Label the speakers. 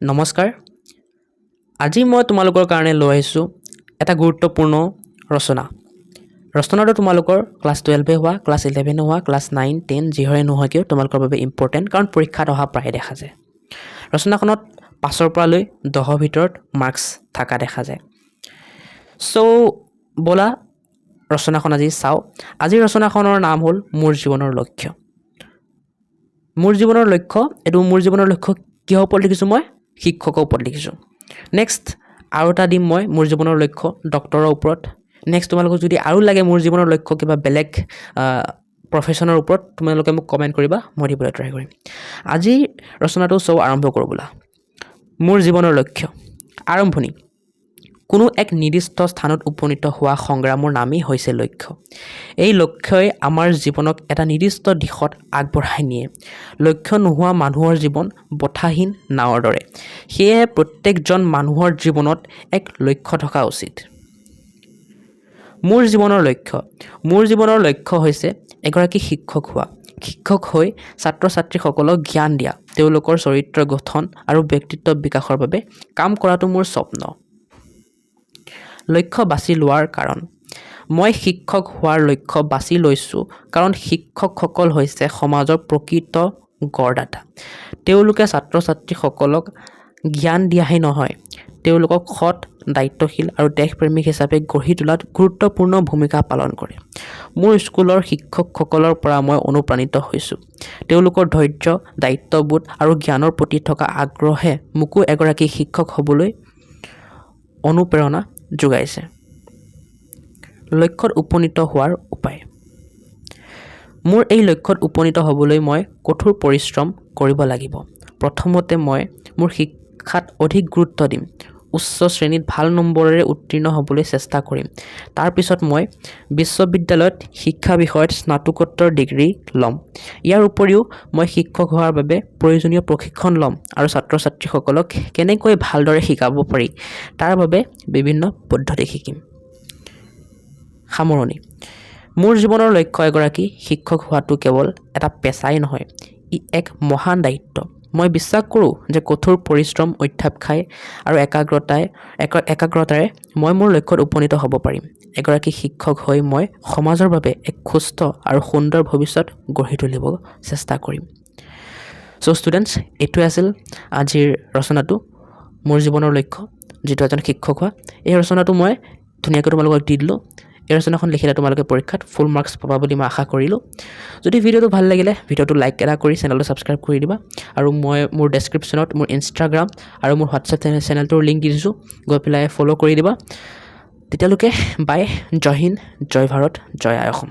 Speaker 1: নমস্কাৰ আজি মই তোমালোকৰ কাৰণে লৈ আহিছোঁ এটা গুৰুত্বপূৰ্ণ ৰচনাটো তোমালোকৰ ক্লাছ 12 হোৱা ক্লাছ 11 হোৱা ক্লাছ 9 10 যিহৰে নোহোৱা কিয় তোমালোকৰ বাবে ইম্পৰ্টেণ্ট কাৰণ পৰীক্ষাত অহা প্ৰায় দেখা যায় ৰচনাখনত 5ৰ পৰা লৈ 10ৰ ভিতৰত মাৰ্কস থাকা দেখা যায় সো বলা ৰচনাখন আজি চাও আজি ৰচনাখনৰ নাম হ'ল মোৰ জীৱনৰ লক্ষ্য কিহৰ ওপৰত লিখিছোঁ মই শিক্ষকৰ ওপৰত লিখিছোঁ নেক্সট আৰু এটা দিম মই মোৰ জীৱনৰ লক্ষ্য ডক্টৰৰ ওপৰত নেক্সট তোমালোকক যদি আৰু লাগে মোৰ জীৱনৰ লক্ষ্য কিবা বেলেগ প্ৰফেশনৰ ওপৰত তোমালোকে মোক কমেন্ট কৰিবা মই দিবলৈ ট্ৰাই কৰিম আজি ৰচনাটো সব আৰম্ভ কৰোঁ বলা মোৰ জীৱনৰ লক্ষ্য আৰম্ভণি কোনো এক নিৰ্দিষ্ট স্থানত উপনীত হোৱা সংগ্ৰামৰ নামেই হৈছে লক্ষ্য এই লক্ষ্যই আমাৰ জীৱনক এটা নিৰ্দিষ্ট দিশত আগবঢ়াই নিয়ে লক্ষ্য নোহোৱা মানুহৰ জীৱন বঠাহীন নাৱৰ দৰে সেয়ে প্ৰত্যেকজন মানুহৰ জীৱনত এক লক্ষ্য থকা উচিত মোৰ জীৱনৰ লক্ষ্য হৈছে এগৰাকী শিক্ষক হোৱা শিক্ষক হৈ ছাত্ৰ ছাত্ৰীসকলক জ্ঞান দিয়া তেওঁলোকৰ চৰিত্ৰ গঠন আৰু ব্যক্তিত্ব বিকাশৰ বাবে কাম কৰাটো মোৰ স্বপ্ন লক্ষ্য বাছি লোৱাৰ কাৰণ মই শিক্ষক হোৱাৰ লক্ষ্য বাছি লৈছোঁ কাৰণ শিক্ষকসকল হৈছে সমাজৰ প্ৰকৃত গড়দাতা তেওঁলোকে ছাত্ৰ ছাত্ৰীসকলক জ্ঞান দিয়াহে নহয় তেওঁলোকক সৎ দায়িত্বশীল আৰু দেশপ্ৰেমিক হিচাপে গঢ়ি তোলাত গুৰুত্বপূৰ্ণ ভূমিকা পালন কৰে মোৰ স্কুলৰ শিক্ষকসকলৰ পৰা মই অনুপ্ৰাণিত হৈছোঁ তেওঁলোকৰ ধৈৰ্য দায়িত্ববোধ আৰু জ্ঞানৰ প্ৰতি থকা আগ্ৰহে মোকো এগৰাকী শিক্ষক হ'বলৈ অনুপ্ৰেৰণা যোগাইছে লক্ষ্যত উপনীত হোৱাৰ উপায় মোৰ এই লক্ষ্যত উপনীত হ'বলৈ মই কঠোৰ পৰিশ্ৰম কৰিব লাগিব প্ৰথমতে মই মোৰ শিক্ষাত অধিক গুৰুত্ব দিম উচ্চ শ্ৰেণীত ভাল নম্বৰেৰে উত্তীৰ্ণ হ'বলৈ চেষ্টা কৰিম তাৰ পিছত মই বিশ্ববিদ্যালয়ত শিক্ষা বিষয়ত স্নাতকোত্তৰ ডিগ্ৰী ল'ম ইয়াৰ উপৰিও মই শিক্ষক হোৱাৰ বাবে প্ৰয়োজনীয় প্ৰশিক্ষণ ল'ম আৰু ছাত্ৰ ছাত্ৰীসকলক কেনেকৈ ভালদৰে শিকাব পাৰি তাৰ বাবে বিভিন্ন পদ্ধতি শিকিম সামৰণি মোৰ জীৱনৰ লক্ষ্য এগৰাকী শিক্ষক হোৱাটো কেৱল এটা পেছাই নহয় ই এক মহান দায়িত্ব মই বিশ্বাস কৰোঁ যে কঠোৰ পৰিশ্ৰম অধ্যাপনাই আৰু একাগ্ৰতাৰে মই মোৰ লক্ষ্যত উপনীত হ'ব পাৰিম এগৰাকী শিক্ষক হৈ মই সমাজৰ বাবে এক সুস্থ আৰু সুন্দৰ ভৱিষ্যত গঢ়ি তুলিব চেষ্টা কৰিম সো ষ্টুডেণ্টছ এইটোৱে আছিল আজিৰ ৰচনাটো মোৰ জীৱনৰ লক্ষ্য যেটো এজন শিক্ষক হোৱা এই ৰচনাটো মই ধুনীয়াকৈ তোমালোকক দি দিলোঁ এই ৰচনাখন লিখিলে তোমালোকে পৰীক্ষাত ফুল মাৰ্কস পাবা বুলি মই আশা কৰিলোঁ যদি ভিডিঅ'টো ভাল লাগিলে ভিডিঅ'টো লাইক এটা কৰি চেনেলটো ছাবস্ক্ৰাইব কৰি দিবা আৰু মই মোৰ ডেছক্ৰিপশ্যনত মোৰ ইনষ্টাগ্ৰাম আৰু মোৰ হোৱাটছএপ চেনেলটোৰ লিংক দি দিছোঁ গৈ পেলাই ফ'ল' কৰি দিবা তেতিয়ালৈকে বাই জয় হিন্দ জয় ভাৰত জয় আই অসম